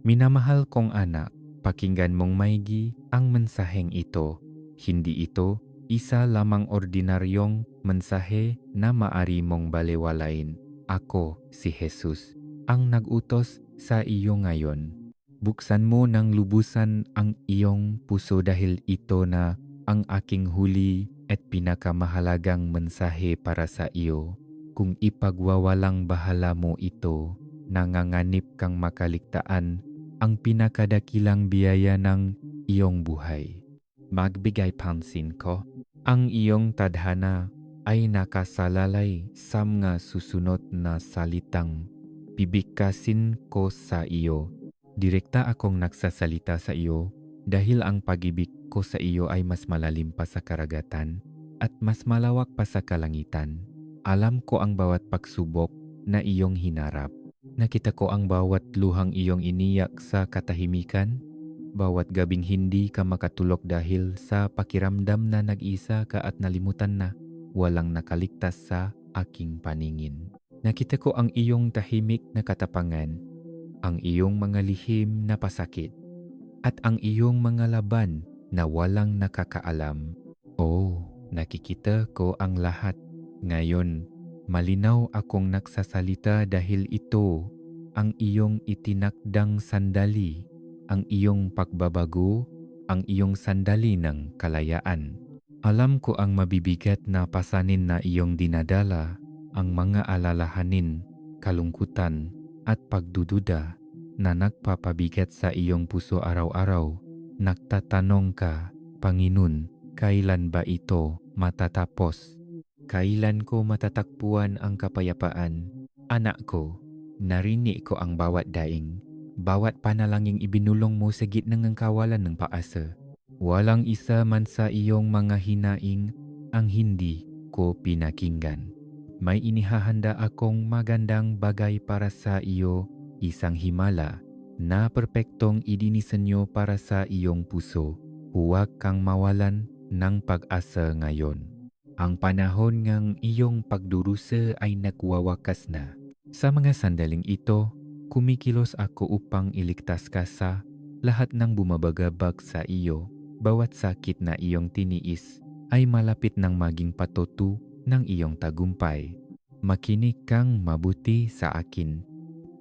Minamahal kong anak, pakinggan mong maigi ang mensaheng ito. Hindi ito isa lamang ordinaryong mensahe na maari mong balewalain. Ako, si Jesus, ang nag-utos sa iyo ngayon. Buksan mo ng lubusan ang iyong puso dahil ito na ang aking huli at pinakamahalagang mensahe para sa iyo. Kung ipagwawalang bahala mo ito, nanganganib kang makaligtaan ang pinakadakilang biyaya ng iyong buhay. Magbigay pansin ko, ang iyong tadhana ay nakasalalay sa mga susunod na salitang bibigkasin ko sa iyo. Direkta akong nagsasalita sa iyo dahil ang pag-ibig ko sa iyo ay mas malalim pa sa karagatan at mas malawak pa sa kalangitan. Alam ko ang bawat pagsubok na iyong hinarap. Nakita ko ang bawat luhang iyong iniyak sa katahimikan, bawat gabing hindi ka makatulog dahil sa pakiramdam na nag-isa ka at nalimutan na walang nakaligtas sa aking paningin. Nakita ko ang iyong tahimik na katapangan, ang iyong mga lihim na pasakit, at ang iyong mga laban na walang nakakaalam. Oh, nakikita ko ang lahat. Ngayon, malinaw akong nagsasalita dahil ito ang iyong itinakdang sandali, ang iyong pagbabago, ang iyong sandali ng kalayaan. Alam ko ang mabibigat na pasanin na iyong dinadala, ang mga alalahanin, kalungkutan, at pagdududa na nagpapabigat sa iyong puso araw-araw. Nagtatanong ka, Panginoon, kailan ba ito matatapos? Kailan ko matatagpuan ang kapayapaan? Anak ko, narinig ko ang bawat daing, bawat panalangin ibinulong mo sa gitna ng kawalan ng paasa. Walang isa man sa iyong mga hinaing ang hindi ko pinakinggan. May inihahanda akong magandang bagay para sa iyo, isang himala na perpektong idinisenyo para sa iyong puso. Huwag kang mawalan ng pag-asa ngayon. Ang panahon ng iyong pagdurusa ay nagwawakas na. Sa mga sandaling ito, kumikilos ako upang iligtas ka sa lahat ng bumabagabag sa iyo. Bawat sakit na iyong tiniis ay malapit ng maging patutu ng iyong tagumpay. Makinig kang mabuti sa akin.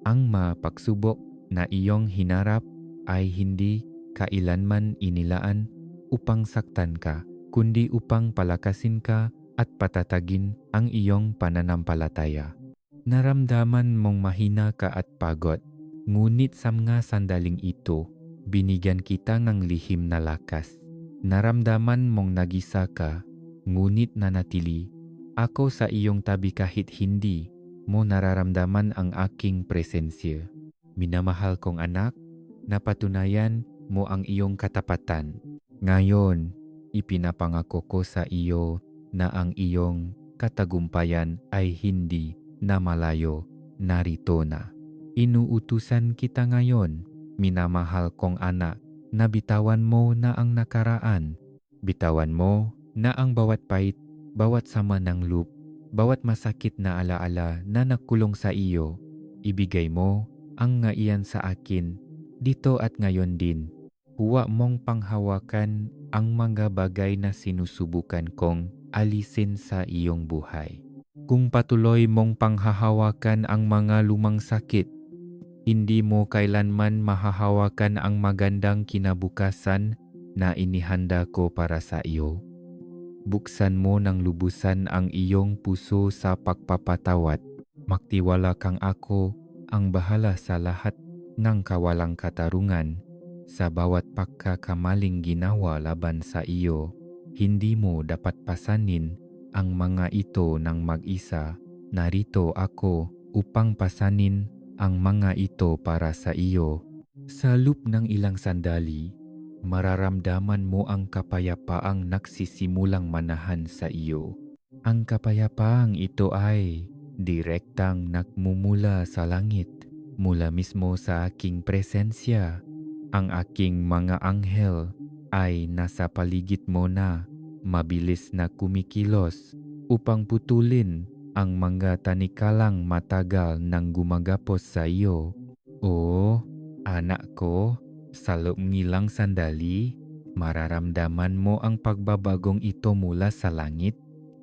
Ang mapagsubok na iyong hinarap ay hindi kailanman inilaan upang saktan ka, kundi upang palakasin ka at patatagin ang iyong pananampalataya. Naramdaman mong mahina ka at pagod, ngunit sa mga sandaling ito, binigyan kita ng lihim na lakas. Naramdaman mong nag-isa ka, ngunit nanatili ako sa iyong tabi kahit hindi mo nararamdaman ang aking presensya. Minamahal kong anak, napatunayan mo ang iyong katapatan. Ngayon, ipinapangako ko sa iyo na ang iyong katagumpayan ay hindi na malayo, narito na. Inuutusan kita ngayon, minamahal kong anak, na bitawan mo na ang nakaraan. Bitawan mo na ang bawat pait, bawat sama ng loob, bawat masakit na alaala na nagkulong sa iyo. Ibigay mo ang ngaiyan sa akin, dito at ngayon din. Huwag mong panghawakan ang mga bagay na sinusubukan kong alisin sa iyong buhay. Kung patuloy mong panghahawakan ang mga lumang sakit, hindi mo kailanman mahahawakan ang magandang kinabukasan na inihanda ko para sa iyo. Buksan mo ng lubusan ang iyong puso sa pagpapatawad. Magtiwala kang ako ang bahala sa lahat ng kawalang katarungan. Sa bawat pagkakamaling ginawa laban sa iyo, hindi mo dapat pasanin ang mga ito ng mag-isa. Narito ako upang pasanin ang mga ito para sa iyo. Sa loob ng ilang sandali, mararamdaman mo ang kapayapaang nagsisimulang manahan sa iyo. Ang kapayapaang ito ay direktang nagmumula sa langit, mula mismo sa aking presensya. Ang aking mga anghel ay nasa paligid mo na, mabilis na kumikilos upang putulin ang mga tanikalang matagal nang gumagapos sa iyo. Oo, Anak ko, sa loob ngilang sandali, mararamdaman mo ang pagbabagong ito mula sa langit.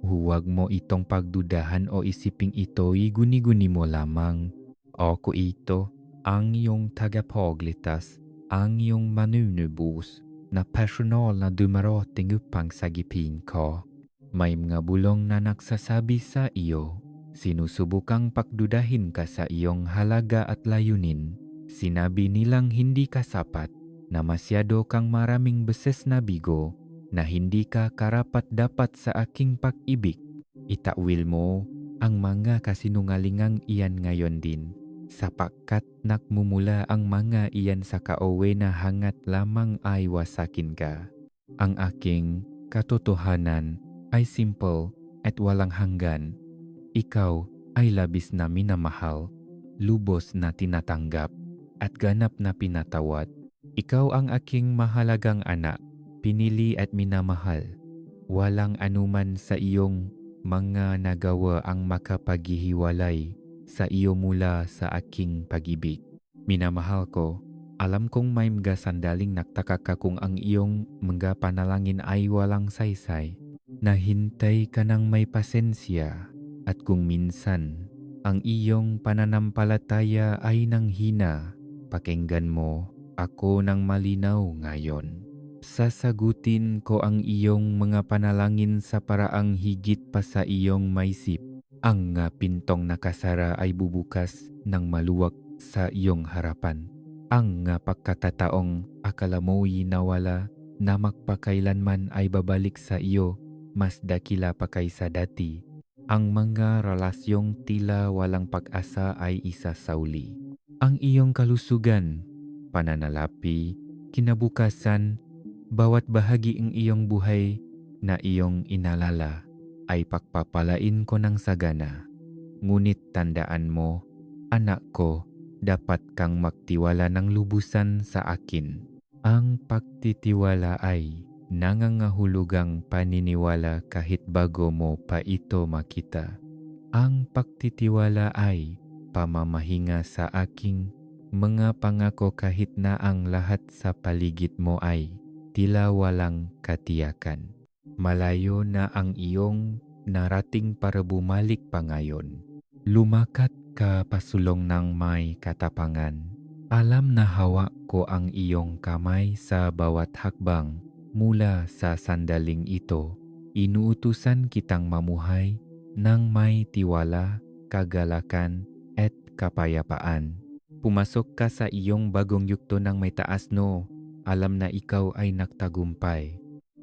Huwag mo itong pagdudahan o isiping ito'y guni-guni mo lamang. Ako ito, ang iyong tagapagligtas, ang iyong manunubos, na personal na dumarating upang sagipin ko. May mga bulong na nagsasabi sa iyo, sinusubukang pagdudahin ka sa iyong halaga at layunin. Sinabi nilang hindi ka sapat, na masyado kang maraming beses nabigo, na hindi ka karapat-dapat sa aking pag-ibig. Itakwil mo ang mga kasinungalingang iyan ngayon din, sapagkat nagmumula ang mga iyan sa kauwi na hangat lamang ay wasakin ka. Ang aking katotohanan ay simple at walang hanggan. Ikaw ay labis na minamahal, lubos na tinatanggap, at ganap na pinatawad. Ikaw ang aking mahalagang anak, pinili at minamahal. Walang anuman sa iyong mga nagawa ang makapaghihiwalay sa iyo mula sa aking pag-ibig. Minamahal ko, alam kong may mga sandaling nagtaka ka kung ang iyong mga panalangin ay walang saysay. Nahintay ka ng may pasensya, at kung minsan ang iyong pananampalataya ay nanghina, pakinggan mo ako ng malinaw ngayon. Sasagutin ko ang iyong mga panalangin sa paraang higit pa sa iyong maisip. Ang pintong nakasara ay bubukas ng maluwag sa iyong harapan. Ang pagkatataong akala mo'y nawala na magpakailanman ay babalik sa iyo, mas dakila pa kaysa dati. Ang mga relasyong tila walang pag-asa ay isasauli. Ang iyong kalusugan, pananalapi, kinabukasan, bawat bahagi ng iyong buhay na iyong inalala ay pagpapalain ko ng sagana. Ngunit tandaan mo, anak ko, dapat kang magtiwala ng lubusan sa akin. Ang pagtitiwala ay nangangahulugang paniniwala kahit bago mo pa ito makita. Ang pagtitiwala ay pamamahinga sa aking mga pangako kahit na ang lahat sa paligid mo ay tila walang katiyakan. Malayo na ang iyong narating para bumalik pa ngayon. Lumakat ka pasulong ng may katapangan. Alam na hawak ko ang iyong kamay sa bawat hakbang. Mula sa sandaling ito, inuutusan kitang mamuhay ng may tiwala, kagalakan at kapayapaan. Pumasok ka sa iyong bagong yugto ng may taas no, alam na ikaw ay nagtagumpay.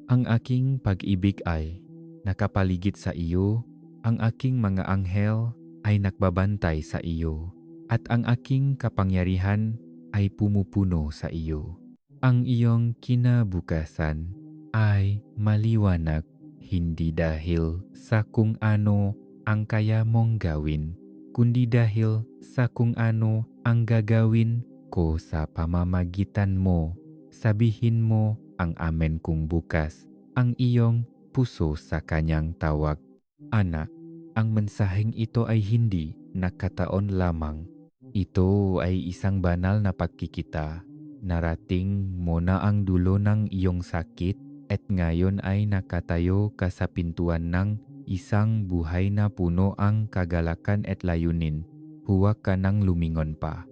Ang aking pag-ibig ay nakapaligid sa iyo, ang aking mga anghel ay nagbabantay sa iyo, at ang aking kapangyarihan ay pumupuno sa iyo. Ang iyong kinabukasan ay maliwanag, hindi dahil sa kung ano ang kaya mong gawin, kundi dahil sa kung ano ang gagawin ko sa pamamagitan mo. Sabihin mo ang amen kung bukas ang iyong puso sa kanyang tawag. Anak, ang mensaheng ito ay hindi nakataon lamang. Ito ay isang banal na pagkikita. Narating mo na ang dulo ng iyong sakit at ngayon ay nakatayo ka sa pintuan ng isang buhay na puno ang kagalakan at layunin. Huwag ka nang lumingon pa.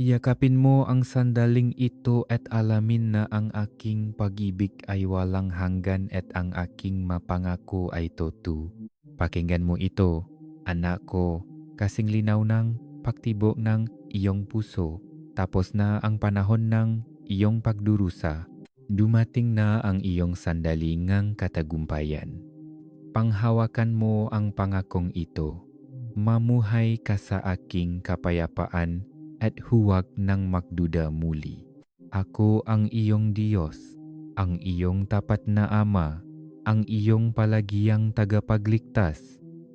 Yakapin mo ang sandaling ito at alamin na ang aking pag-ibig ay walang hanggan at ang aking mapangako ay totoo. Pakinggan mo ito, anak ko, kasing linaw ng pagtibok ng iyong puso. Tapos na ang panahon ng iyong pagdurusa. Dumating na ang iyong sandalingang katagumpayan. Panghawakan mo ang pangakong ito. Mamuhay ka sa aking kapayapaan at huwag nang magduda muli. Ako ang iyong Diyos, ang iyong tapat na Ama, ang iyong palagiang tagapagligtas,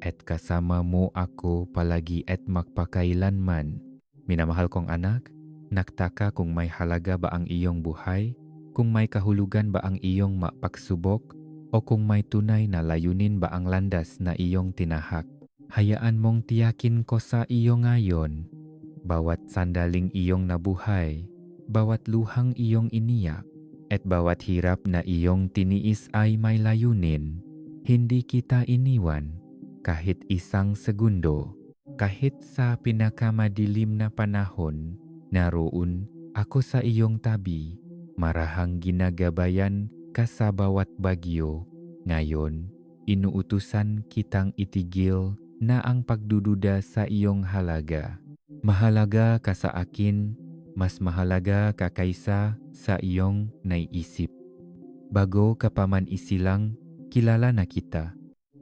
at kasama mo ako palagi at magpakailanman. Minamahal kong anak, nagtaka kung may halaga ba ang iyong buhay, kung may kahulugan ba ang iyong mapagsubok, o kung may tunay na layunin ba ang landas na iyong tinahak. Hayaan mong tiyakin ko sa iyo ngayon, bawat sandaling iyong nabuhay, bawat luhang iyong iniyak, at bawat hirap na iyong tiniis ay may layunin. Hindi kita iniwan kahit isang segundo. Kahit sa pinakamadilim na panahon, naroon ako sa iyong tabi. Marahang ginagabayan ka sa bawat bagyo. Ngayon, inuutusan kitang itigil na ang pagdududa sa iyong halaga. Mahalaga ka sa akin, mas mahalaga ka kaysa sa iyong naiisip. Bago ka pa man isilang, kilala na kita.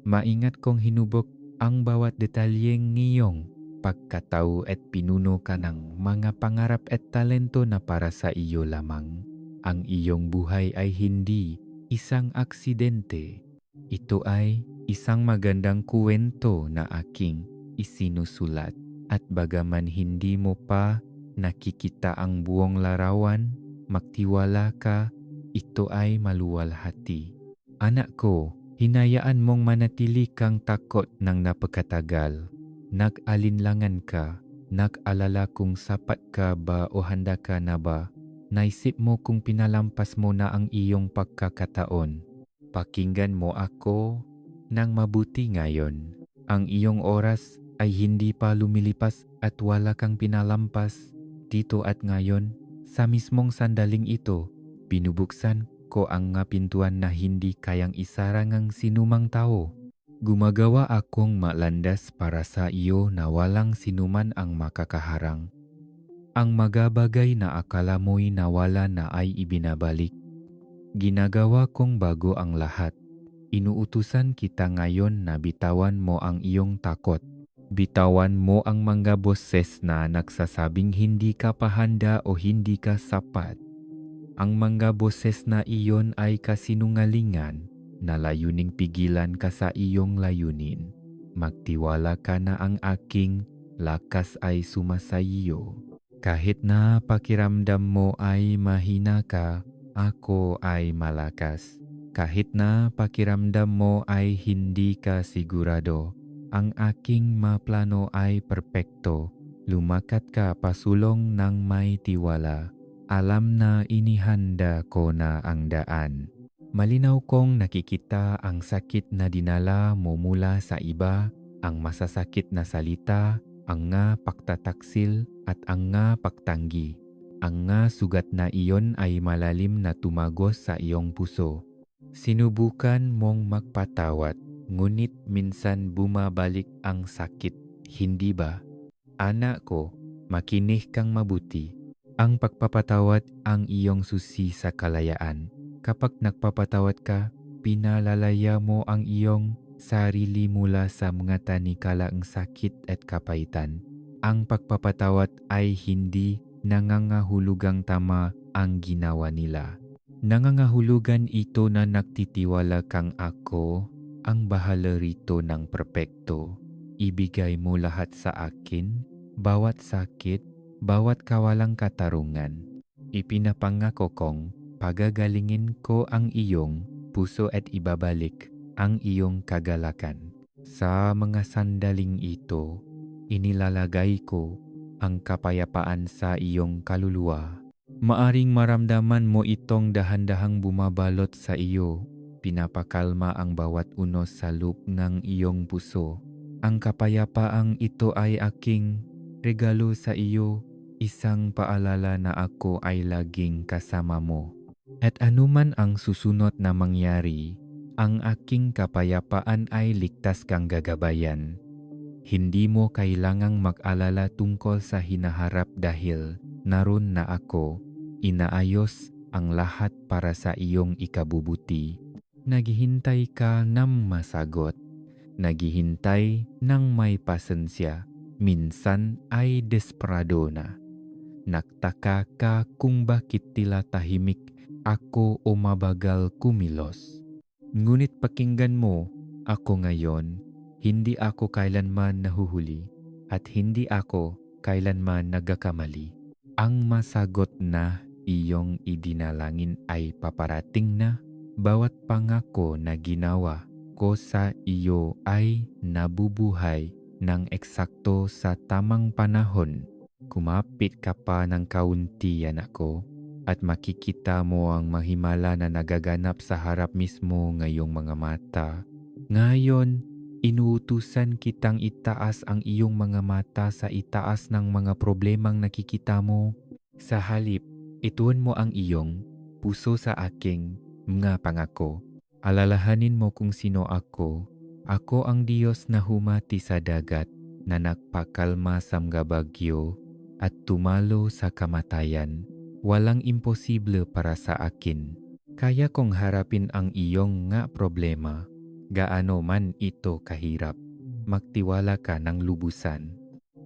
Maingat kong hinubok ang bawat detalyeng ngiyong pagkatao at pinuno ka ng mga pangarap at talento na para sa iyo lamang. Ang iyong buhay ay hindi isang aksidente. Ito ay isang magandang kwento na aking isinusulat. At bagaman hindi mo pa nakikita ang buong larawan, magtiwala ka, ito ay maluwalhati. Anak ko, hinayaan mong manatili kang takot ng napakatagal. Nag-alinlangan ka, nag-alala kung sapat ka ba o handa ka na ba. Naisip mo kung pinalampas mo na ang iyong pagkakataon. Pakinggan mo ako ng mabuti ngayon. Ang iyong oras ay hindi pa lumilipas at wala kang pinalampas. Dito at ngayon, sa mismong sandaling ito, binubuksan ko ang nga pintuan na hindi kayang isara ng sinumang tao. Gumagawa akong malandas para sa iyo na walang sinuman ang makakaharang. Ang magabagay na akala mo'y nawala na ay ibinabalik. Ginagawa kong bago ang lahat. Inuutusan kita ngayon na bitawan mo ang iyong takot. Bitawan mo ang mga boses na nagsasabing hindi ka pa handa o hindi ka sapat. Ang mga boses na iyon ay kasinungalingan na layuning pigilan ka sa iyong layunin. Magtiwala ka na ang aking lakas ay sumasayo. Kahit na pakiramdam mo ay mahina ka, ako ay malakas. Kahit na pakiramdam mo ay hindi ka sigurado, ang aking maplano ay perpekto. Lumakat ka pasulong ng may tiwala. Alam na inihanda ko na ang daan. Malinaw kong nakikita ang sakit na dinala mo mula sa iba, ang masasakit na salita, ang nga pagtataksil at ang nga pagtanggi. Ang nga sugat na iyon ay malalim na tumagos sa iyong puso. Sinubukan mong magpatawad, ngunit minsan bumabalik ang sakit, hindi ba? Anak ko, makinig kang mabuti. Ang pagpapatawad ang iyong susi sa kalayaan. Kapag nagpapatawad ka, pinalalaya mo ang iyong sarili mula sa mga tanikalaang sakit at kapaitan. Ang pagpapatawad ay hindi nangangahulugang tama ang ginawa nila. Nangangahulugan ito na nagtitiwala kang ako ang bahala rito ng perpekto. Ibigay mo lahat sa akin, bawat sakit, bawat kawalang katarungan. Ipinapangako kong pagagalingin ko ang iyong puso at ibabalik ang iyong kagalakan. Sa mga sandaling ito, inilalagay ko ang kapayapaan sa iyong kaluluwa. Maaring maramdaman mo itong dahan-dahang bumabalot sa iyo. Pinapakalma ang bawat unos sa loob ng iyong puso. Ang kapayapaang ito ay aking regalo sa iyo, isang paalala na ako ay laging kasama mo. At anuman ang susunod na mangyari, ang aking kapayapaan ay ligtas kang gagabayan. Hindi mo kailangang mag-alala tungkol sa hinaharap dahil naroon na ako. Inaayos ang lahat para sa iyong ikabubuti. Naghihintay ka ng masagot. Naghihintay ng may pasensya. Minsan ay desperado na. Nagtaka ka kung bakit tila tahimik ako o mabagal kumilos. Ngunit pakinggan mo ako ngayon. Hindi ako kailanman nahuhuli at hindi ako kailanman nagkakamali. Ang masagot na iyong idinalangin ay paparating na. Bawat pangako na ginawa ko sa iyo ay nabubuhay ng eksakto sa tamang panahon. Kumapit ka pa ng kaunti, anak ko, at makikita mo ang mahimala na nagaganap sa harap mismo ngayong mga mata. Ngayon, inuutusan kitang itaas ang iyong mga mata sa itaas ng mga problemang nakikita mo. Sa halip, ituon mo ang iyong puso sa aking mga pangako. Alalahanin mo kung sino ako. Ako ang Diyos na humati sa dagat, na nagpakalma sa mga bagyo at tumalo sa kamatayan. Walang imposible para sa akin. Kaya kong harapin ang iyong nga problema. Gaano man ito kahirap, magtiwala ka ng lubusan.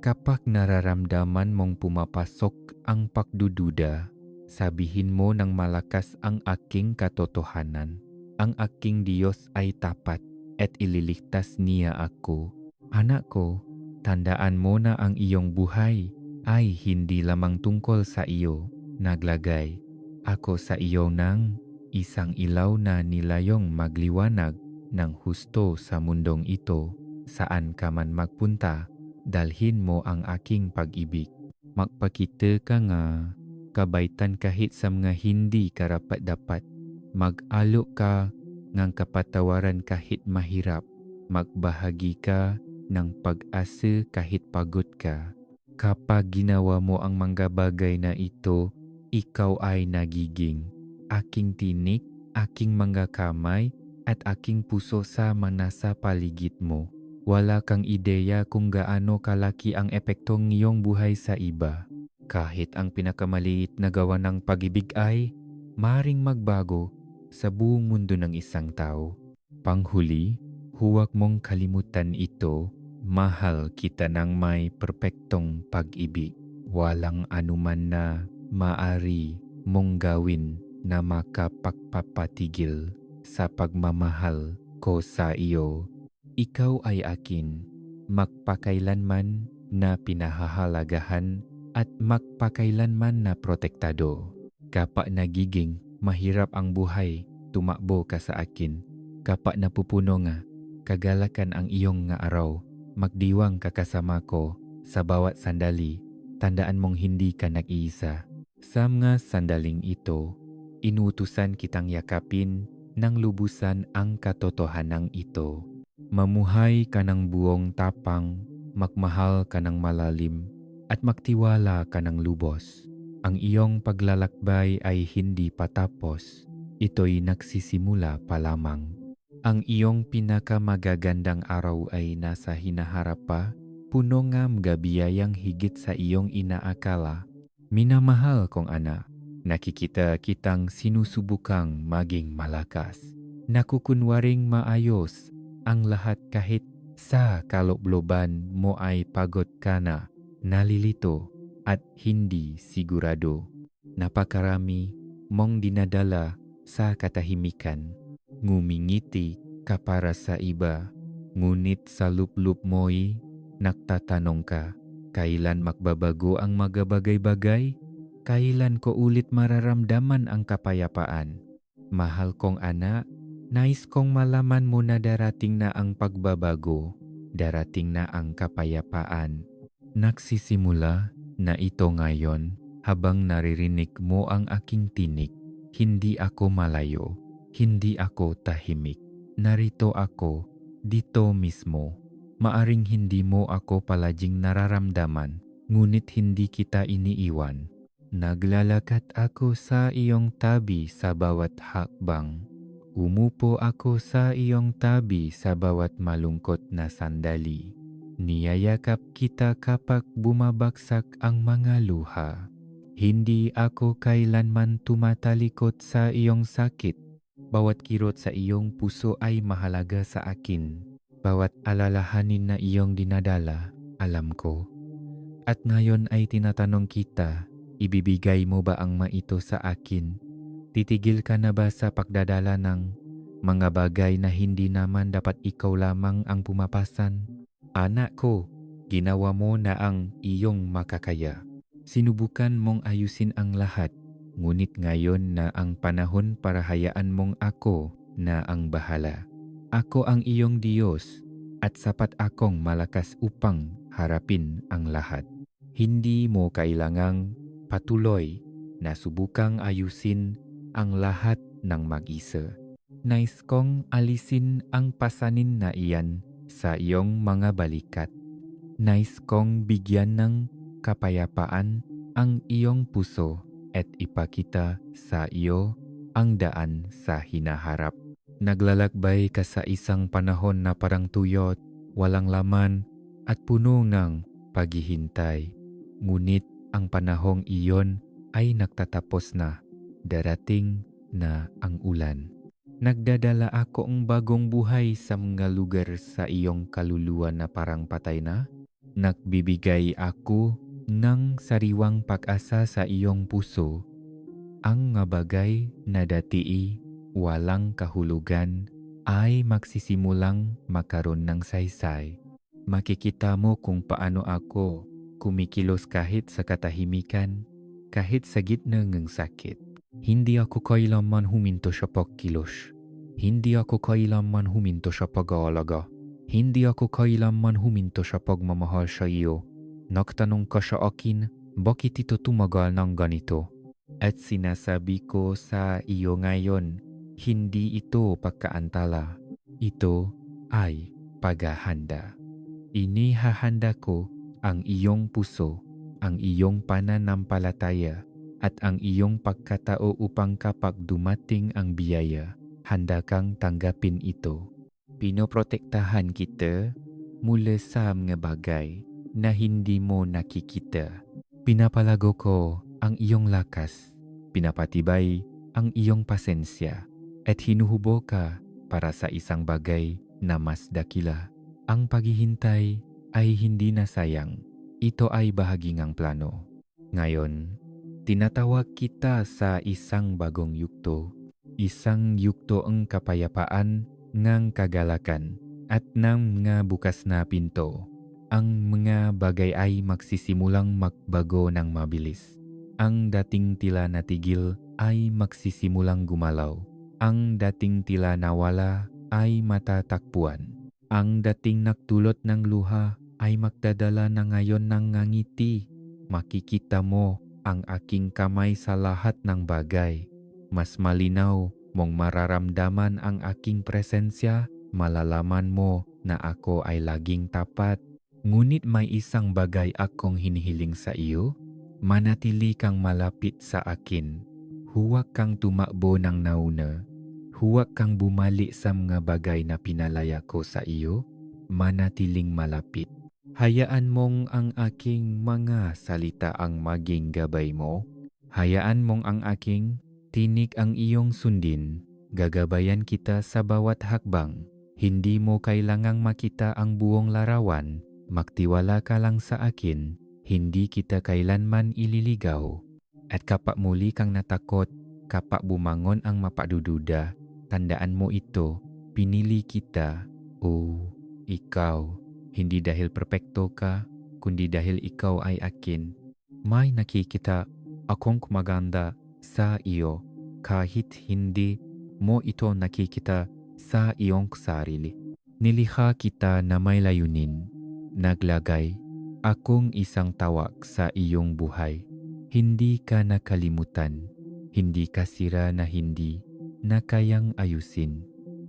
Kapag nararamdaman mong pumapasok ang pagdududa, sabihin mo ng malakas ang aking katotohanan. Ang aking Diyos ay tapat at ililigtas niya ako. Anak ko, tandaan mo na ang iyong buhay ay hindi lamang tungkol sa iyo. Naglagay ako sa iyo ng isang ilaw na nilayong magliwanag ng husto sa mundong ito. Saan ka man magpunta, dalhin mo ang aking pag-ibig. Magpakita ka nga, kabaitan kahit sa mga hindi karapat-dapat. Mag-alo ka ng kapatawaran kahit mahirap. Magbahagi ka ng pag-asa kahit pagod ka. Kapag ginawa mo ang mga bagay na ito, ikaw ay nagiging aking tinik, aking mga kamay, at aking puso sa manasa paligid mo. Wala kang ideya kung gaano kalaki ang epektong iyong buhay sa iba. Kahit ang pinakamaliit na gawa ng pag-ibig ay maring magbago sa buong mundo ng isang tao. Panghuli, huwag mong kalimutan ito. Mahal kita ng may perpektong pag-ibig. Walang anuman na maari mong gawin na makapagpapatigil sa pagmamahal ko sa iyo. Ikaw ay akin, magpakailanman na pinahahalagahan at magpakailanman na protektado. Kapag nagiging mahirap ang buhay, tumakbo ka sa akin. Kapag napupuno nga, kagalakan ang iyong nga araw, magdiwang ka kasama ko sa bawat sandali. Tandaan mong hindi ka nag-iisa. Sa mga sandaling ito, inutusan kitang yakapin ng lubusan ang katotohanang ito. Mamuhay ka ng buong tapang, magmahal ka ng malalim, at magtiwala ka ng lubos. Ang iyong paglalakbay ay hindi patapos. Ito'y nagsisimula pa lamang. Ang iyong pinakamagagandang araw ay nasa hinaharap pa, puno nga mga biyayang higit sa iyong inaakala. Minamahal kong anak, nakikita kitang sinusubukang maging malakas. Nakukunwaring maayos ang lahat kahit sa kalobloban mo ay pagod ka na, nalilito at hindi sigurado. Napakarami mong dinadala sa katahimikan. Ngumingiti ka para sa iba, ngunit sa luplup mo'y nagtatanong ka, kailan magbabago ang mga bagay-bagay? Kailan ko ulit mararamdaman ang kapayapaan? Mahal kong anak, nais kong malaman mo na darating na ang pagbabago, darating na ang kapayapaan. Nagsisimula na ito ngayon habang naririnig mo ang aking tinig. Hindi ako malayo, hindi ako tahimik. Narito ako, dito mismo. Maaring hindi mo ako palaging nararamdaman, ngunit hindi kita iniiwan. Naglalakad ako sa iyong tabi sa bawat hakbang. Umupo ako sa iyong tabi sa bawat malungkot na sandali. Niyayakap kita kapag bumabagsak ang mga luha. Hindi ako kailanman tumatalikod sa iyong sakit. Bawat kirot sa iyong puso ay mahalaga sa akin. Bawat alalahanin na iyong dinadala, alam ko. At ngayon ay tinatanong kita, ibibigay mo ba ang maito sa akin? Titigil ka na ba sa pagdadala ng mga bagay na hindi naman dapat ikaw lamang ang pumapasan? Anak ko, ginawa mo na ang iyong makakaya. Sinubukan mong ayusin ang lahat, ngunit ngayon na ang panahon para hayaan mong ako na ang bahala. Ako ang iyong Diyos at sapat akong malakas upang harapin ang lahat. Hindi mo kailangang patuloy na subukang ayusin ang lahat ng mag-isa. Nais kong alisin ang pasanin na iyan sa iyong mga balikat. Nais kong bigyan ng kapayapaan ang iyong puso at ipakita sa iyo ang daan sa hinaharap. Naglalakbay ka sa isang panahon na parang tuyot, walang laman at puno ng paghihintay. Ngunit ang panahong iyon ay nagtatapos na. Darating na ang ulan. Nagdadala ako ang bagong buhay sa mga lugar sa iyong kaluluwa na parang patay na. Nagbibigay ako ng sariwang pag-asa sa iyong puso. Ang mga bagay na dati walang kahulugan ay magsisimulang makaroon ng saysay. Makikita mo kung paano ako kumikilos kahit sa katahimikan, kahit sa gitna ng sakit. Hindi ako kailanman huminto sa pagkilos. Hindi ako kailanman huminto sa pag-aalaga. Hindi ako kailanman huminto sa pagmamahal sa iyo. Nagtanong ka sa akin, bakit ito tumagal ng ganito? At sinasabi ko sa iyo ngayon, hindi ito pagkaantala. Ito ay paghahanda. Inihahanda ko ang iyong puso, ang iyong pananampalataya, at ang iyong pagkatao upang kapag dumating ang biyaya, handa kang tanggapin ito. Pinoprotektahan kita mula sa mga bagay na hindi mo nakikita. Pinapalago ko ang iyong lakas, pinapatibay ang iyong pasensya, at hinuhubo ka para sa isang bagay na mas dakila. Ang paghihintay ay hindi na sayang. Ito ay bahagi ng plano. Ngayon, tinatawag kita sa isang bagong yugto. Isang yugto ang kapayapaan ng kagalakan at ng mga bukas na pinto. Ang mga bagay ay magsisimulang magbago ng mabilis. Ang dating tila natigil ay magsisimulang gumalaw. Ang dating tila nawala ay matatakpuan. Ang dating nagdulot ng luha ay magdadala na ngayon ng ngangiti. Makikita mo ang aking kamay sa lahat ng bagay. Mas malinaw mong mararamdaman ang aking presensya, malalaman mo na ako ay laging tapat. Ngunit may isang bagay akong hinihiling sa iyo, manatili kang malapit sa akin. Huwag kang tumakbo ng nauna. Huwag kang bumalik sa mga bagay na pinalaya ko sa iyo, manatiling malapit. Hayaan mong ang aking mga salita ang maging gabay mo. Hayaan mong ang aking tinig ang iyong sundin. Gagabayan kita sa bawat hakbang. Hindi mo kailangang makita ang buong larawan. Magtiwala ka lang sa akin. Hindi kita kailanman ililigaw. At kapag muli kang natakot, kapag bumangon ang mapadududa, tandaan mo ito, pinili kita. Oh, ikaw. Hindi dahil perpekto ka, kundi dahil ikaw ay akin. May nakikita akong kumaganda sa iyo kahit hindi mo ito nakikita sa iyong sarili. Nilikha kita na may layunin. Naglagay akong isang tawag sa iyong buhay. Hindi ka nakalimutan. Hindi ka sira na hindi na kayang ayusin.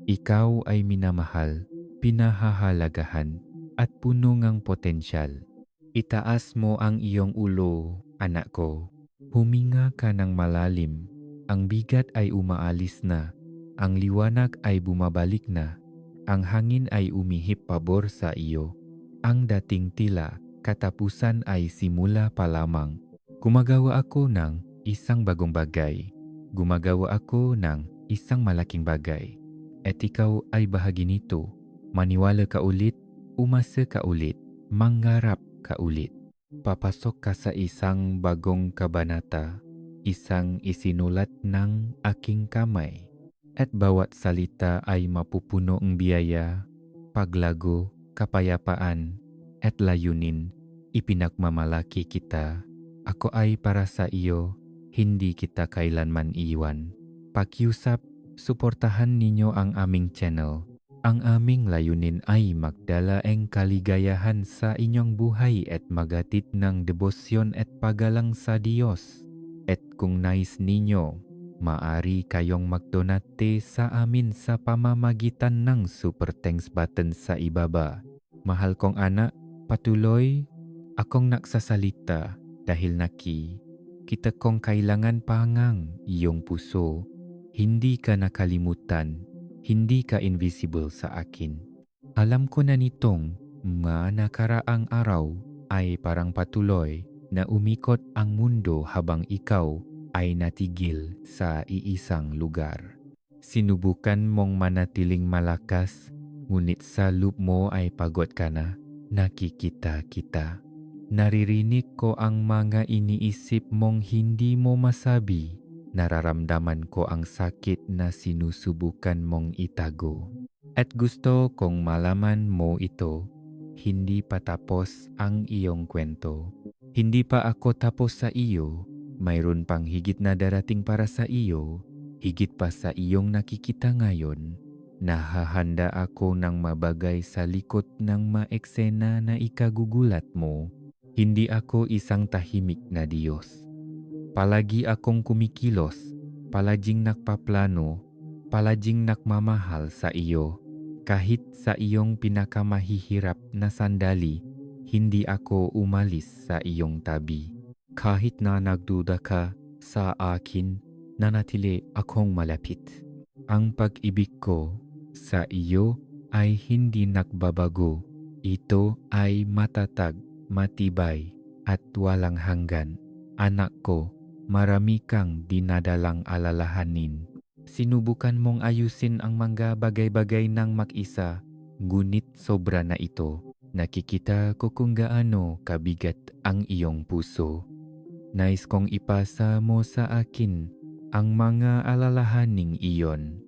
Ikaw ay minamahal, pinahahalagahan, at puno ng potensyal. Itaas mo ang iyong ulo, anak ko. Huminga ka ng malalim. Ang bigat ay umaalis na. Ang liwanag ay bumabalik na. Ang hangin ay umihip pabor sa iyo. Ang dating tila katapusan ay simula pa lamang. Gumagawa ako ng isang bagong bagay. Gumagawa ako ng isang malaking bagay. At ikaw ay bahagi nito. Maniwala ka ulit. Umasa ka ulit, mangarap ka ulit. Papasok ka sa isang bagong kabanata, isang isinulat ng aking kamay. At bawat salita ay mapupuno ng biyaya, paglago, kapayapaan, at layunin. Ipinagmamalaki kita. Ako ay para sa iyo, hindi kita kailanman iwan. Pakiusap, suportahan ninyo ang aming channel. Ang aming layunin ay magdala ang kaligayahan sa inyong buhay at magatit ng debosyon at pagalang sa Diyos. At kung nais ninyo, maari kayong magdonate sa amin sa pamamagitan ng super thanks button sa ibaba. Mahal kong anak, patuloy akong nagsasalita dahil kita kong kailangan pangang iyong puso. Hindi ka nakalimutan, hindi ka invisible sa akin. Alam ko na nitong mga nakaraang araw ay parang patuloy na umikot ang mundo habang ikaw ay natigil sa iisang lugar. Sinubukan mong manatiling malakas, ngunit sa loob mo ay pagod ka na. Nakikita kita. Naririnig ko ang mga iniisip mong hindi mo masabi. Nararamdaman ko ang sakit na sinusubukan mong itago. At gusto kong malaman mo ito, hindi pa tapos ang iyong kwento. Hindi pa ako tapos sa iyo. Mayroon pang higit na darating para sa iyo, higit pa sa iyong nakikita ngayon. Nahahanda ako ng mabagay sa likod ng maeksena na ikagugulat mo. Hindi ako isang tahimik na Diyos. Palagi akong kumikilos, palaging nakpaplano, palaging nakmamahal sa iyo. Kahit sa iyong pinakamahihirap na sandali, hindi ako umalis sa iyong tabi. Kahit na nagduda ka sa akin, nanatili akong malapit. Ang pag-ibig ko sa iyo ay hindi nagbabago. Ito ay matatag, matibay, at walang hanggan. Anak ko, marami kang dinadalang alalahanin. Sinubukan mong ayusin ang mga bagay-bagay ng mag-isa, ngunit sobra na ito. Nakikita ko kung gaano kabigat ang iyong puso. Nais kong ipasa mo sa akin ang mga alalahaning iyon.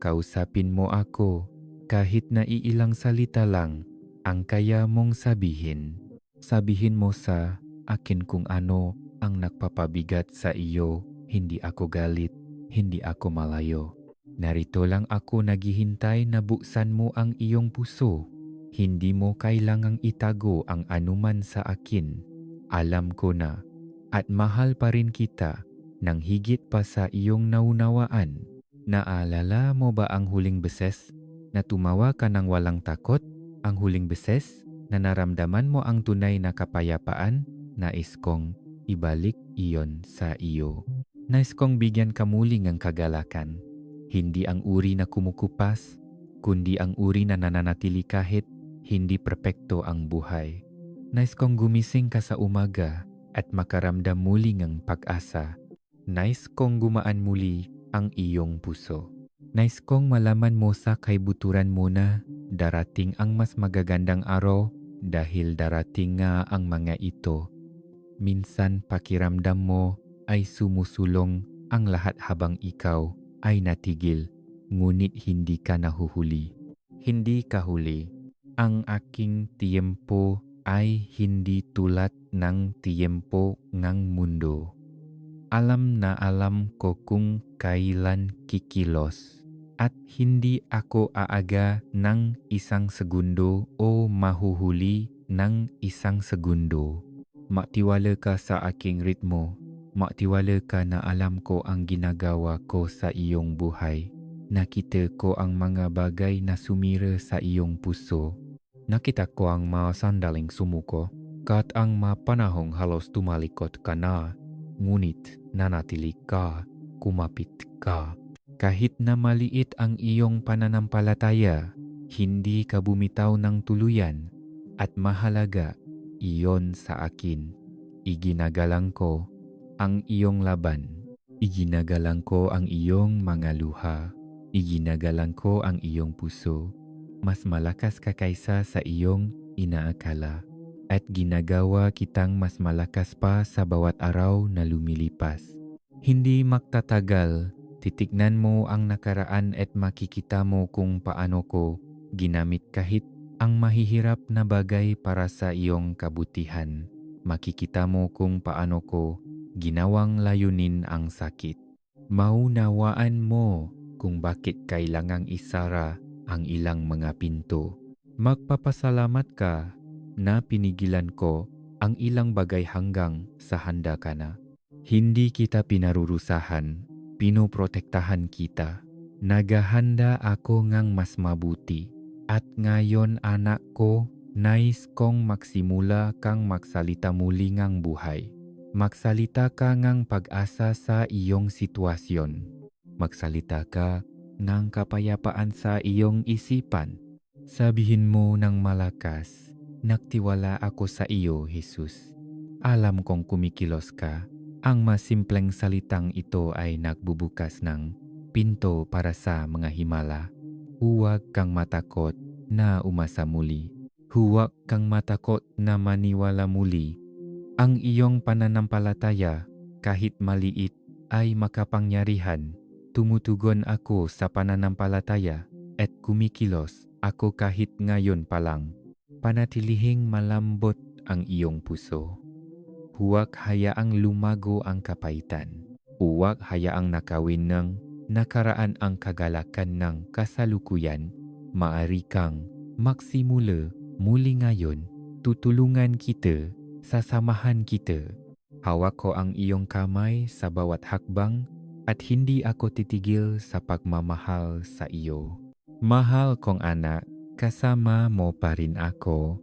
Kausapin mo ako kahit na iilang salita lang ang kaya mong sabihin. Sabihin mo sa akin kung ano ang nagpapabigat sa iyo. Hindi ako galit, hindi ako malayo. Narito lang ako naghihintay na buksan mo ang iyong puso. Hindi mo kailangang itago ang anuman sa akin. Alam ko na at mahal pa rin kita nang higit pa sa iyong naunawaan. Naalala mo ba ang huling beses na tumawa ka ng walang takot? Ang huling beses na naramdaman mo ang tunay na kapayapaan? Nais kong ibalik iyon sa iyo. Nais kong bigyan ka muli ng kagalakan. Hindi ang uri na kumukupas, kundi ang uri na nananatili kahit hindi perpekto ang buhay. Nais kong gumising ka sa umaga at makaramdam muli ng pag-asa. Nais kong gumaan muli ang iyong puso. Nais kong malaman mo sa kaibuturan mo na darating ang mas magagandang araw dahil darating nga ang mga ito. Minsan pakiramdam mo ay sumusulong ang lahat habang ikaw ay natigil, ngunit hindi ka nahuhuli. Hindi ka huli. Ang aking tiyempo ay hindi tulad ng tiyempo ng mundo. Alam na alam ko kung kailan kikilos at hindi ako aaga ng isang segundo o mahuhuli ng isang segundo. Magtiwala ka sa aking ritmo. Magtiwala ka na alam ko ang ginagawa ko sa iyong buhay. Nakita ko ang mga bagay na sumira sa iyong puso. Nakita ko ang mga sandaling sumuko, kat ang mga panahong halos tumalikod ka na. Ngunit nanatili ka, kumapit ka. Kahit na maliit ang iyong pananampalataya, hindi ka bumitaw ng tuluyan at mahalaga iyon sa akin. Iginagalang ko ang iyong laban. Iginagalang ko ang iyong mga luha. Iginagalang ko ang iyong puso. Mas malakas ka kaysa sa iyong inaakala. At ginagawa kitang mas malakas pa sa bawat araw na lumilipas. Hindi magtatagal, titignan mo ang nakaraan at makikita mo kung paano ko ginamit kahit ang mahihirap na bagay para sa iyong kabutihan. Makikita mo kung paano ko ginawang layunin ang sakit. Maunawaan mo kung bakit kailangang isara ang ilang mga pinto. Magpapasalamat ka na pinigilan ko ang ilang bagay hanggang sa handa ka na. Hindi kita pinarurusahan, pinoprotektahan kita. Naghahanda ako ngang mas mabuti. At ngayon anak ko, nais kong magsimula kang magsalita muli ngang buhay. Magsalita ka ngang pag-asa sa iyong sitwasyon. Magsalita ka ngang kapayapaan sa iyong isipan. Sabihin mo ng malakas, nagtiwala ako sa iyo, Jesus. Alam kong kumikilos ka. Ang masimpleng salitang ito ay nagbubukas ng pinto para sa mga himala. Huwag kang matakot na umasa muli. Huwag kang matakot na maniwala muli. Ang iyong pananampalataya, kahit maliit, ay makapangyarihan. Tumutugon ako sa pananampalataya at kumikilos ako kahit ngayon pa lang. Panatilihing malambot ang iyong puso. Huwag hayaang lumago ang kapaitan. Huwag hayaang nakawin ng nakaraan ang kagalakan ng kasalukuyan. Maari kang magsimula muli ngayon. Tutulungan kita, sasamahan kita. Hawak ko ang iyong kamay sa bawat hakbang at hindi ako titigil sa pagmamahal sa iyo. Mahal kong anak, kasama mo pa rin ako.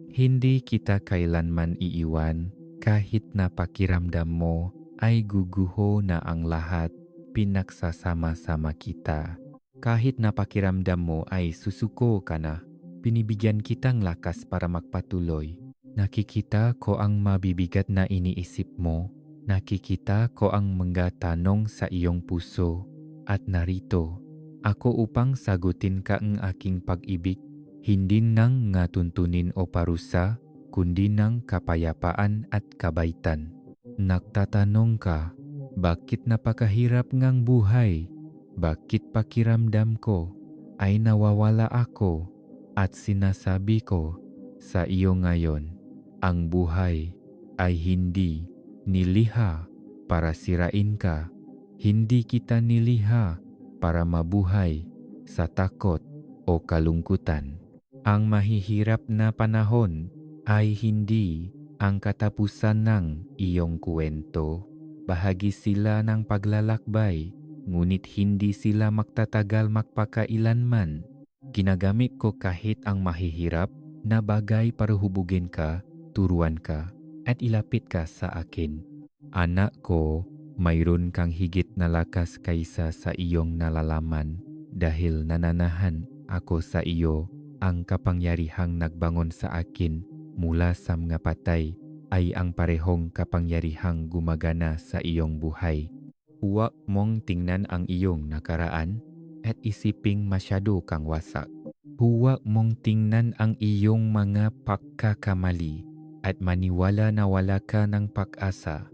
Hindi kita kailanman iiwan kahit na pakiramdam mo ay guguho na ang lahat. Pinagsasama-sama kita. Kahit na pakiramdam mo ay susuko ka na, binibigyan kitang lakas para magpatuloy. Nakikita ko ang mabibigat na iniisip mo. Nakikita ko ang mga tanong sa iyong puso. At narito, ako upang sagutin ka ang aking pag-ibig, hindi nang ngatuntunin o parusa, kundi ng kapayapaan at kabaitan. Nagtatanong ka, bakit napakahirap ngang buhay? Bakit pakiramdam ko ay nawawala ako? At sinasabi ko sa iyo ngayon, ang buhay ay hindi niliha para sirain ka. Hindi kita niliha para mabuhay sa takot o kalungkutan. Ang mahihirap na panahon ay hindi ang katapusan ng iyong kwento. Bahagi sila ng paglalakbay, ngunit hindi sila magtatagal magpakailanman. Ginagamit ko kahit ang mahihirap na bagay para hubugin ka, turuan ka, at ilapit ka sa akin. Anak ko, mayroon kang higit na lakas kaysa sa iyong nalalaman dahil nananahan ako sa iyo. Ang kapangyarihang nagbangon sa akin mula sa mga patay ay ang parehong kapangyarihang gumagana sa iyong buhay. Huwag mong tingnan ang iyong nakaraan at isiping masyado kang wasak. Huwag mong tingnan ang iyong mga pagkakamali at maniwala na wala ka ng pag-asa.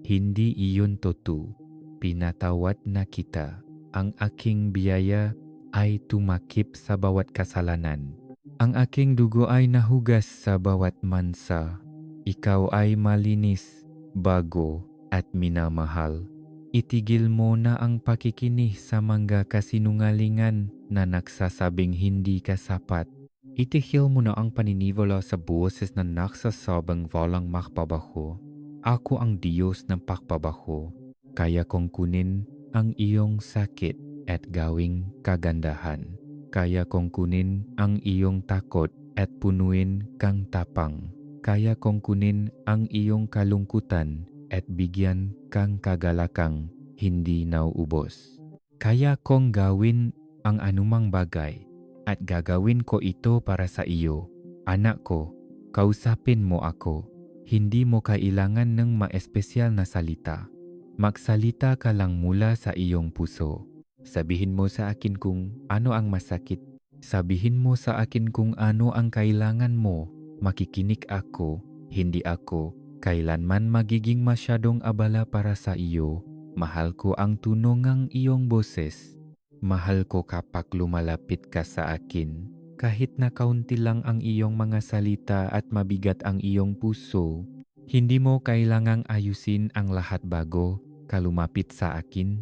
Hindi iyon totoo. Pinatawad na kita. Ang aking biyaya ay tumakip sa bawat kasalanan. Ang aking dugo ay nahugas sa bawat mansa. Ikaw ay malinis, bago, at minamahal. Itigil mo na ang pakikinig sa mga kasinungalingan na nagsasabing hindi ka sapat. Itigil mo na ang paniniwala sa boses na nagsasabing walang makpabaho. Ako ang Diyos ng pakpabaho. Kaya kong kunin ang iyong sakit at gawing kagandahan. Kaya kong kunin ang iyong takot at punuin kang tapang. Kaya kong kunin ang iyong kalungkutan at bigyan kang kagalakang hindi nauubos. Kaya kong gawin ang anumang bagay at gagawin ko ito para sa iyo. Anak ko, kausapin mo ako. Hindi mo kailangan ng ma-espesyal na salita. Magsalita ka lang mula sa iyong puso. Sabihin mo sa akin kung ano ang masakit. Sabihin mo sa akin kung ano ang kailangan mo. Makikinig ako, hindi ako kailanman magiging masyadong abala para sa iyo. Mahal ko ang tunog ng iyong boses. Mahal ko kapag lumalapit ka sa akin. Kahit na kaunti lang ang iyong mga salita at mabigat ang iyong puso, hindi mo kailangang ayusin ang lahat bago ka lumapit sa akin.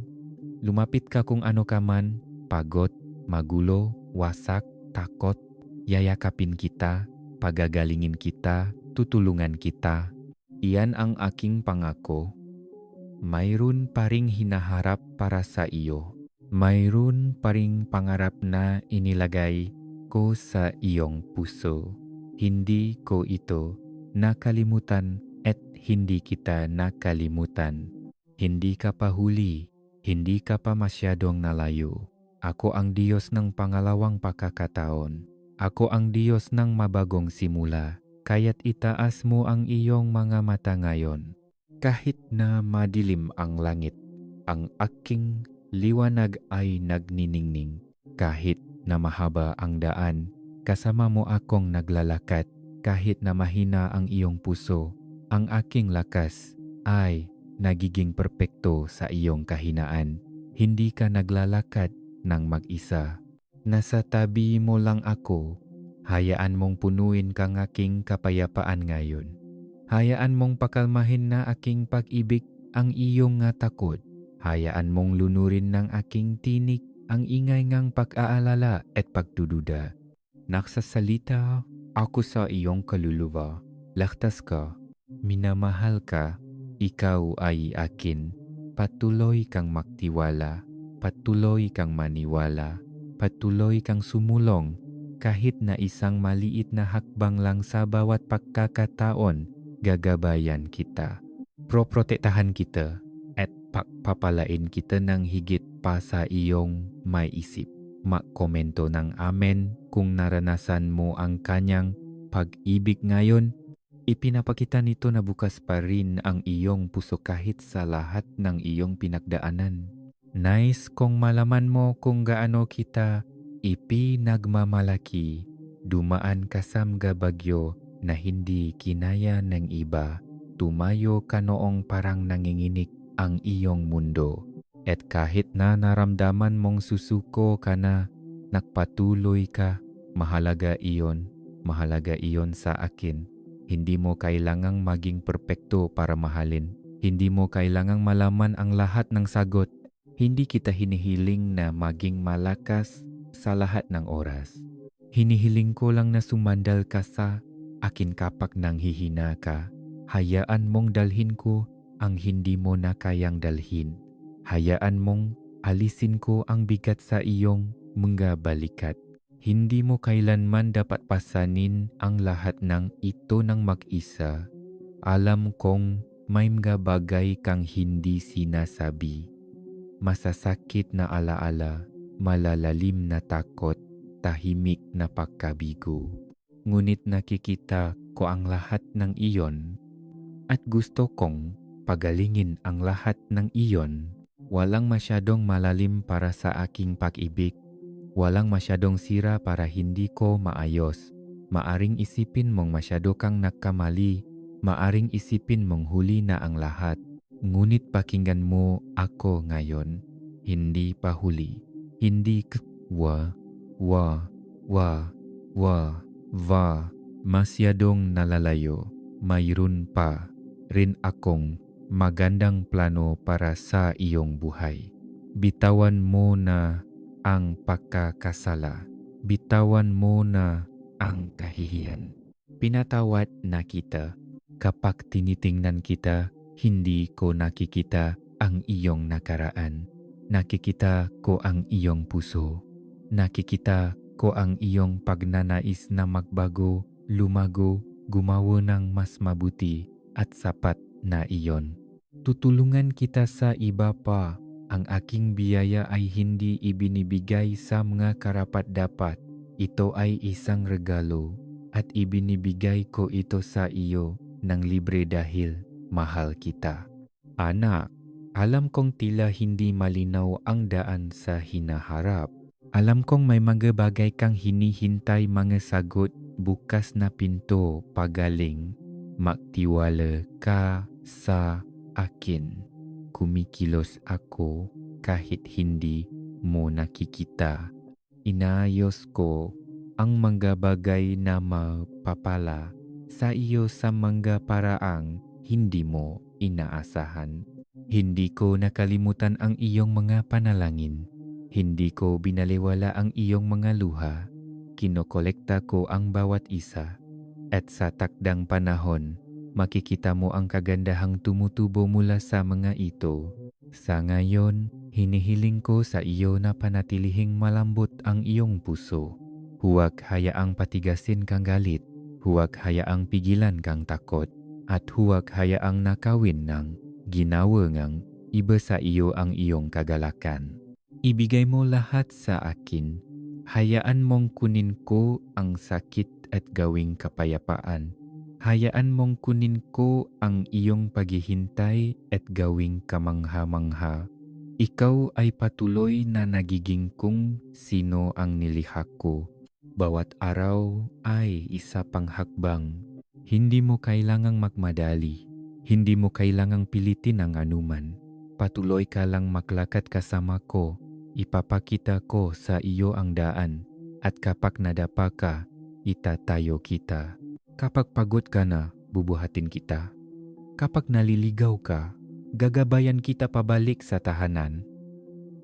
Lumapit ka kung ano ka man, pagod, magulo, wasak, takot, yayakapin kita, pagagalingin kita, tutulungan kita. Iyan ang aking pangako. Mayroon pa ring hinaharap para sa iyo. Mayroon pa ring pangarap na inilagay ko sa iyong puso. Hindi ko ito nakalimutan at hindi kita nakalimutan. Hindi ka pa huli, hindi ka pa masyadong nalayo. Ako ang Diyos ng pangalawang pagkakataon. Ako ang Diyos ng mabagong simula. Kaya't itaas mo ang iyong mga mata ngayon. Kahit na madilim ang langit, ang aking liwanag ay nagniningning. Kahit na mahaba ang daan, kasama mo akong naglalakad. Kahit na mahina ang iyong puso, ang aking lakas ay nagiging perpekto sa iyong kahinaan. Hindi ka naglalakad ng mag-isa. Nasa tabi mo lang ako. Hayaan mong punuin kang aking kapayapaan ngayon. Hayaan mong pakalmahin na aking pag-ibig ang iyong nga takot. Hayaan mong lunurin ng aking tinik ang ingay ngang pag-aalala at pagdududa. Nagsasalita ako sa iyong kaluluwa. Laktas ka, minamahal ka, ikaw ay akin. Patuloy kang magtiwala, patuloy kang maniwala, patuloy kang sumulong. Kahit na isang maliit na hakbang lang sa bawat pagkakataon, gagabayan kita. Proprotektahan kita at pagpapalain kita ng higit pa sa iyong may isip. Magkomento ng amen kung naranasan mo ang kanyang pag-ibig ngayon. Ipinapakita nito na bukas pa rin ang iyong puso kahit sa lahat ng iyong pinagdaanan. Nais kong malaman mo kung gaano kita ipinagmamalaki. Dumaan ka sa mga bagyo na hindi kinaya ng iba. Tumayo ka noong parang nanginginig ang iyong mundo. At kahit na naramdaman mong susuko ka na, nagpatuloy ka. Mahalaga iyon sa akin. Hindi mo kailangang maging perpekto para mahalin. Hindi mo kailangang malaman ang lahat ng sagot. Hindi kita hinihiling na maging malakas sa lahat ng oras. Hinihiling ko lang na sumandal ka sa akin kapag nanghihina ka. Hayaan mong dalhin ko ang hindi mo na kayang dalhin. Hayaan mong alisin ko ang bigat sa iyong mga balikat. Hindi mo kailanman dapat pasanin ang lahat ng ito ng mag-isa. Alam kong may mga bagay kang hindi sinasabi. Masasakit na alaala, malalalim na takot, tahimik na pagkabigo. Ngunit nakikita ko ang lahat ng iyon at gusto kong pagalingin ang lahat ng iyon. Walang masyadong malalim para sa aking pag-ibig. Walang masyadong sira para hindi ko maayos. Maaring isipin mong masyado kang nagkamali. Maaring isipin mong huli na ang lahat. Ngunit pakinggan mo ako ngayon. Hindi pa huli. Hindi masyadong nalalayo. Mayroon pa rin akong magandang plano para sa iyong buhay. Bitawan mo na ang pagkakasala. Bitawan mo na ang kahihiyan. Pinatawad na kita. Kapag tinitingnan kita, hindi ko nakikita ang iyong nakaraan. Nakikita ko ang iyong puso. Nakikita ko ang iyong pagnanais na magbago, lumago, gumawa ng mas mabuti at sapat na iyon. Tutulungan kita sa iba pa. Ang aking biyaya ay hindi ibinibigay sa mga karapat-dapat. Ito ay isang regalo at ibinibigay ko ito sa iyo ng libre dahil mahal kita. Anak, alam kong tila hindi malinaw ang daan sa hinaharap. Alam kong may mga bagay kang hinihintay, mga sagot, bukas na pinto, pagaling. Magtiwala ka sa akin. Kumikilos ako kahit hindi mo nakikita. Inaayos ko ang mga bagay na mapapala sa iyo sa mga paraang hindi mo inaasahan. Hindi ko nakalimutan ang iyong mga panalangin. Hindi ko binaliwala ang iyong mga luha. Kinokolekta ko ang bawat isa. At sa takdang panahon, makikita mo ang kagandahang tumutubo mula sa mga ito. Sa ngayon, hinihiling ko sa iyo na panatilihing malambot ang iyong puso. Huwag hayaang patigasin kang galit, huwag hayaang pigilan kang takot, at huwag hayaang nakawin ng ginawa ngang iba sa iyo ang iyong kagalakan. Ibigay mo lahat sa akin. Hayaan mong kunin ko ang sakit at gawing kapayapaan. Hayaan mong kunin ko ang iyong paghihintay at gawing kamangha-mangha. Ikaw ay patuloy na nagiging kung sino ang nilikha ko. Bawat araw ay isa pang hakbang. Hindi mo kailangang magmadali. Hindi mo kailangang pilitin ang anuman. Patuloy ka lang maglakad kasama ko. Ipapakita ko sa iyo ang daan. At kapag nadapa ka, itatayo kita. Kapag pagod ka na, bubuhatin kita. Kapag naliligaw ka, gagabayan kita pabalik sa tahanan.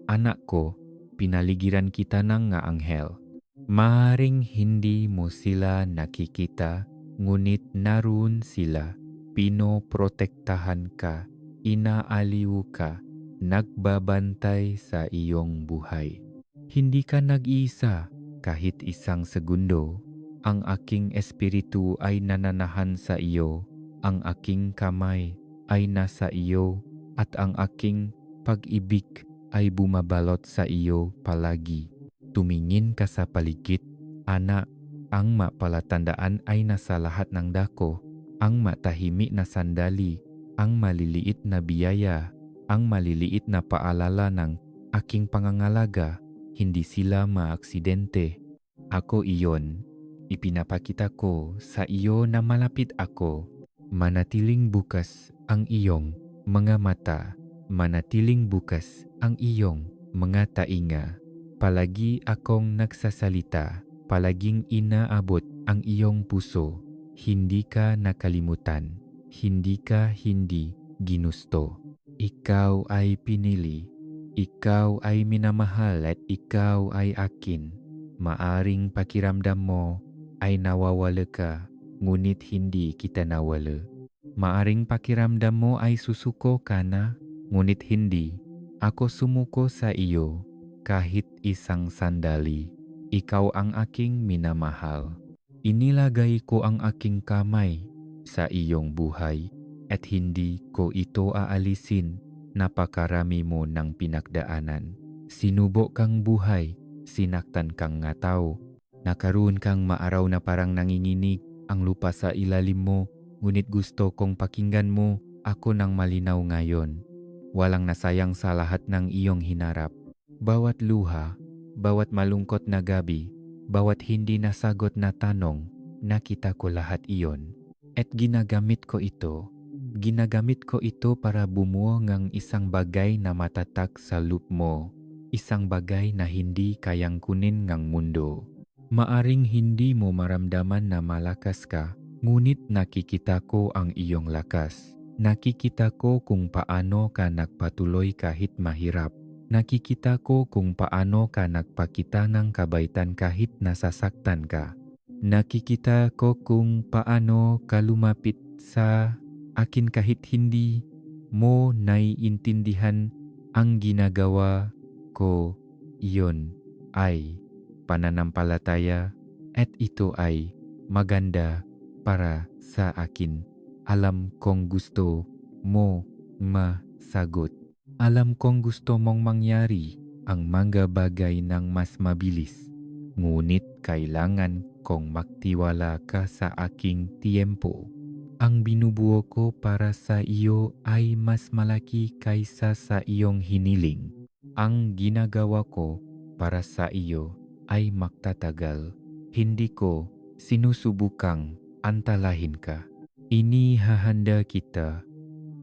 Anak ko, pinaligiran kita ng nga anghel. Maaaring hindi mo sila nakikita, ngunit naroon sila. Pinoprotektahan ka, inaaliw ka, nagbabantay sa iyong buhay. Hindi ka nag-iisa kahit isang segundo. Ang aking espiritu ay nananahan sa iyo, ang aking kamay ay nasa iyo, at ang aking pag-ibig ay bumabalot sa iyo palagi. Tumingin ka sa paligid, anak, ang mapalatandaan ay nasa lahat ng dako, ang matahimik na sandali, ang maliliit na biyaya, ang maliliit na paalala ng aking pangangalaga, hindi sila maaksidente. Ako iyon. Ipinapakita ko sa iyo na malapit ako. Manatiling bukas ang iyong mga mata. Manatiling bukas ang iyong mga tainga. Palagi akong nagsasalita. Palaging inaabot ang iyong puso. Hindi ka nakalimutan. Hindi ka hindi ginusto. Ikaw ay pinili. Ikaw ay minamahal at ikaw ay akin. Maaring pakiramdam mo ay nawawala ka, ngunit hindi kita nawala. Maaring pakiramdam mo ay susuko ka na, ngunit hindi. Ako sumuko sa iyo kahit isang sandali. Ikaw ang aking minamahal. Inilagay ko ang aking kamay sa iyong buhay at hindi ko ito aalisin. Napakarami mo ng pinagdaanan. Sinubo kang buhay, sinaktan kang nga tao. Nakaroon kang maaraw na parang nanginginig ang lupa sa ilalim mo, ngunit gusto kong pakinggan mo ako ng malinaw ngayon. Walang nasayang sa lahat ng iyong hinarap. Bawat luha, bawat malungkot na gabi, bawat hindi nasagot na tanong, nakita ko lahat iyon. At ginagamit ko ito. Ginagamit ko ito para bumuo ng isang bagay na matatak sa loop mo. Isang bagay na hindi kayang kunin ng mundo. Maaring hindi mo maramdaman na malakas ka, ngunit nakikita ko ang iyong lakas. Nakikita ko kung paano ka nagpatuloy kahit mahirap. Nakikita ko kung paano ka nagpakita ng kabaitan kahit nasasaktan ka. Nakikita ko kung paano ka lumapit sa akin kahit hindi mo naiintindihan ang ginagawa ko. Iyon ay pananampalataya at ito ay maganda para sa akin. Alam kong gusto mo masagot. Alam kong gusto mong mangyari ang mga bagay ng mas mabilis. Ngunit kailangan kong magtiwala ka sa aking tiempo. Ang binubuo ko para sa iyo ay mas malaki kaysa sa iyong hiniling. Ang ginagawa ko para sa iyo ay magtatagal. Hindi ko sinusubukang antalahin ka. Inihahanda kita.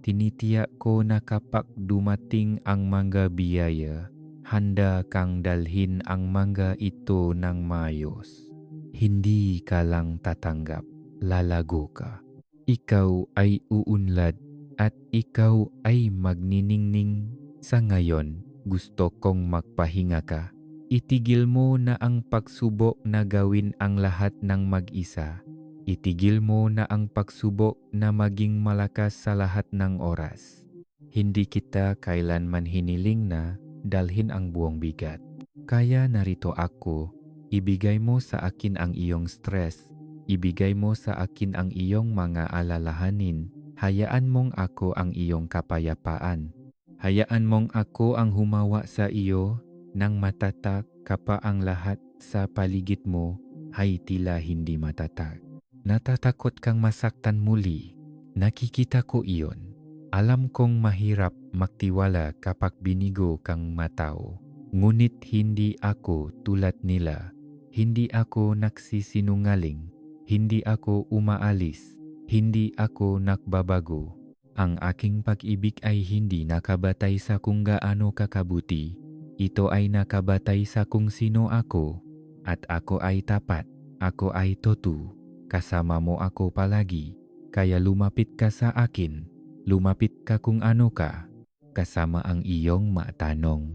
Tinitiyak ko na kapag dumating ang mga biyaya, handa kang dalhin ang mga ito ng maayos. Hindi ka lang tatanggap, lalago ka. Ikaw ay uunlad at ikaw ay magniningning sa ngayon gusto kong magpahinga ka. Itigil mo na ang pagsubok na gawin ang lahat ng mag-isa. Itigil mo na ang pagsubok na maging malakas sa lahat ng oras. Hindi kita kailanman hiniling na dalhin ang buong bigat. Kaya narito ako, ibigay mo sa akin ang iyong stress. Ibigay mo sa akin ang iyong mga alalahanin. Hayaan mong ako ang iyong kapayapaan. Hayaan mong ako ang humawa sa iyo nang matatak kapa ang lahat sa paligid mo ay tila hindi matatak. Natatakot kang masaktan muli. Nakikita ko iyon. Alam kong mahirap magtiwala kapag binigo kang matao. Ngunit hindi ako tulad nila. Hindi ako nagsisinungaling. Hindi ako umaalis. Hindi ako nagbabago. Ang aking pag-ibig ay hindi nakabatay sa kung gaano kakabuti. Ito ay nakabatay sa kung sino ako. At ako ay tapat. Ako ay totoo. Kasama mo ako palagi. Kaya lumapit ka sa akin. Lumapit ka kung ano ka. Kasama ang iyong matanong.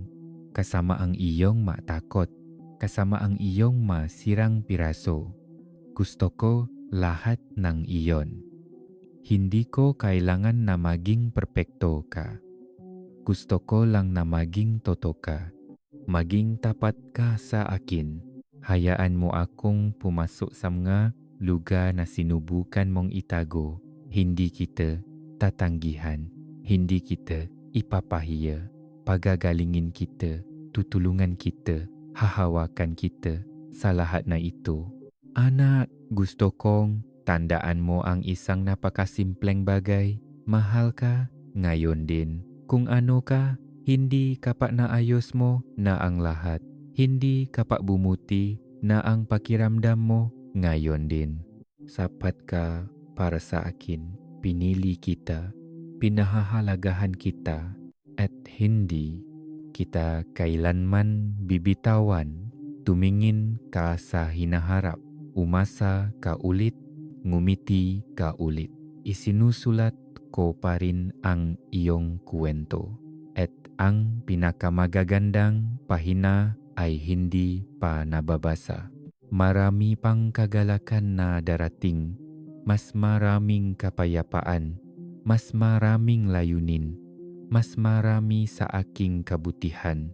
Kasama ang iyong matakot. Kasama ang iyong masirang piraso. Gusto ko lahat ng iyon. Hindi ko kailangan na maging perpekto ka. Gusto ko lang na maging totoo ka. Maging tapat ka sa akin. Hayaan mo akong pumasok sa mga lugar na sinubukan mong itago. Hindi kita tatanggihan. Hindi kita ipapahiya. Pagagalingin kita. Tutulungan kita. Hahawakan kita sa lahat na ito. Anak, gusto kong tandaan mo ang isang napakasimpleng bagay. Mahal ka ngayon din. Kung ano ka, hindi kapak naayos mo na ang lahat. Hindi kapak bumuti na ang pakiramdam mo ngayon din. Sapat ka para sa akin. Pinili kita. Pinahahalagahan kita. At hindi kita kailanman bibitawan. Tumingin ka sa hinaharap. Umasa ka ulit. Ngumiti ka ulit. Isinusulat ko pa rin ang iyong kwento. At ang pinakamagagandang pahina ay hindi pa nababasa. Marami pang kagalakan na darating. Mas maraming kapayapaan. Mas maraming layunin. Mas marami sa aking kabutihan.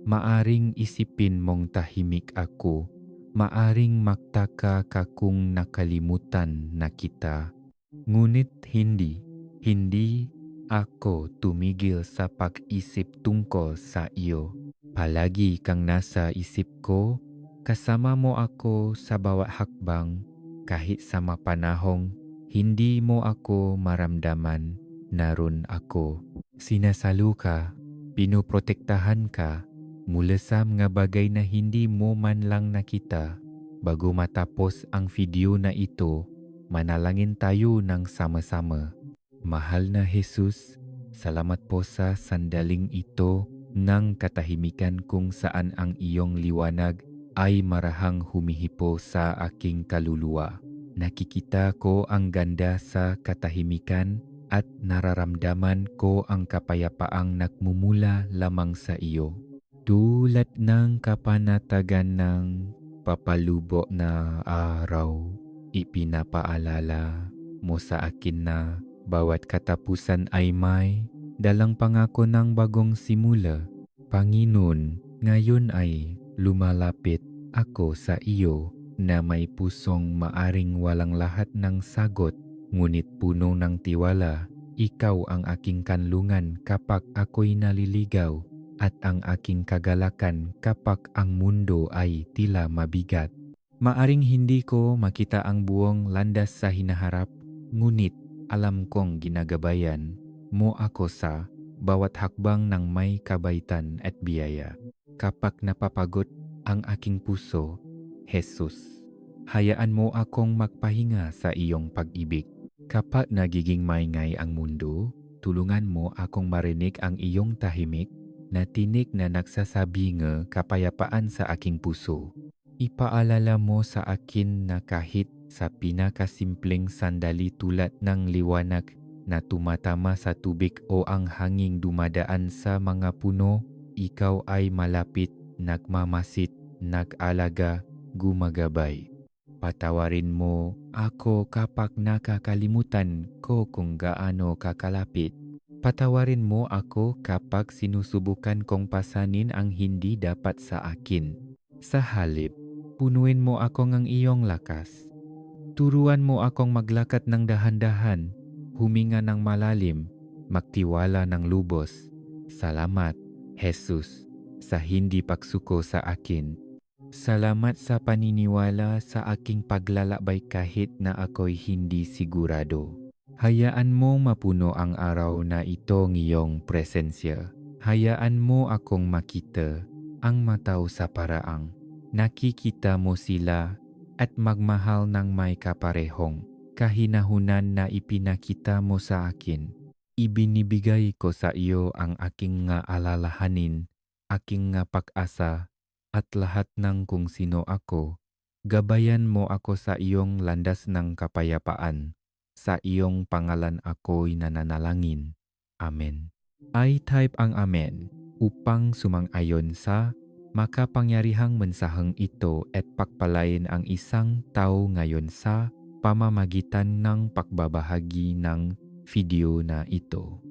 Maaring isipin mong tahimik ako. Maaring magtaka ka kung nakalimutan na kita. Ngunit hindi ako tumigil sa pag-isip tungkol sa iyo. Palagi kang nasa isip ko, kasama mo ako sa bawat hakbang, kahit sa mapanahong hindi mo ako maramdaman, naroon ako. Sinasalo ka, pinoprotektahan ka, mula sa mga bagay na hindi mo man lang nakita. Bago matapos ang video na ito, manalangin tayo ng sama-sama. Mahal na Jesus, salamat po sa sandaling ito ng katahimikan kung saan ang iyong liwanag ay marahang humihipo sa aking kaluluwa. Nakikita ko ang ganda sa katahimikan at nararamdaman ko ang kapayapaang nagmumula lamang sa iyo. Tulad ng kapanatagan ng papalubo na araw, ipinapaalala mo sa akin na bawat katapusan ay may dalang pangako ng bagong simula. Panginoon, ngayon ay lumalapit ako sa iyo na may pusong maaring walang lahat ng sagot, ngunit puno ng tiwala. Ikaw ang aking kanlungan kapag ako'y naliligaw at ang aking kagalakan kapag ang mundo ay tila mabigat. Maaring hindi ko makita ang buong landas sa hinaharap, ngunit alam kong ginagabayan mo ako sa bawat hakbang ng may kabaitan at biyaya. Kapag napapagod ang aking puso, Jesus, hayaan mo akong magpahinga sa iyong pag-ibig. Kapag nagiging maingay ang mundo, tulungan mo akong marinig ang iyong tahimik na tinig na nagsasabi ng kapayapaan sa aking puso. Ipaalala mo sa akin na kahit sa pinakasimpleng sandali tulad ng liwanag na tumatama sa tubig o ang hanging dumadaan sa mga puno, ikaw ay malapit, nagmamasid, nag-alaga, gumagabay. Patawarin mo ako kapag nakakalimutan ko kung gaano kakalapit. Patawarin mo ako kapag sinusubukan kong pasanin ang hindi dapat sa akin. Sa halip, punuin mo ako ng iyong lakas. Turuan mo akong maglakad ng dahan-dahan, huminga ng malalim, magtiwala ng lubos. Salamat, Jesus, sa hindi pagsuko sa akin. Salamat sa paniniwala sa aking paglalakbay kahit na ako'y hindi sigurado. Hayaan mo mapuno ang araw na ito ng iyong presensya. Hayaan mo akong makita ang mataw sa paraang. Nakikita mo sila at magmahal ng may kaparehong kahinahunan na ipinakita mo sa akin. Ibinibigay ko sa iyo ang aking nga alalahanin, aking nga pag-asa, at lahat ng kung sino ako. Gabayan mo ako sa iyong landas ng kapayapaan. Sa iyong pangalan ako'y nananalangin. Amen. I-type ang Amen upang sumang-ayon sa makapangyarihang mensaheng ito at pakpalain ang isang tao ngayon sa pamamagitan ng pagbabahagi ng video na ito.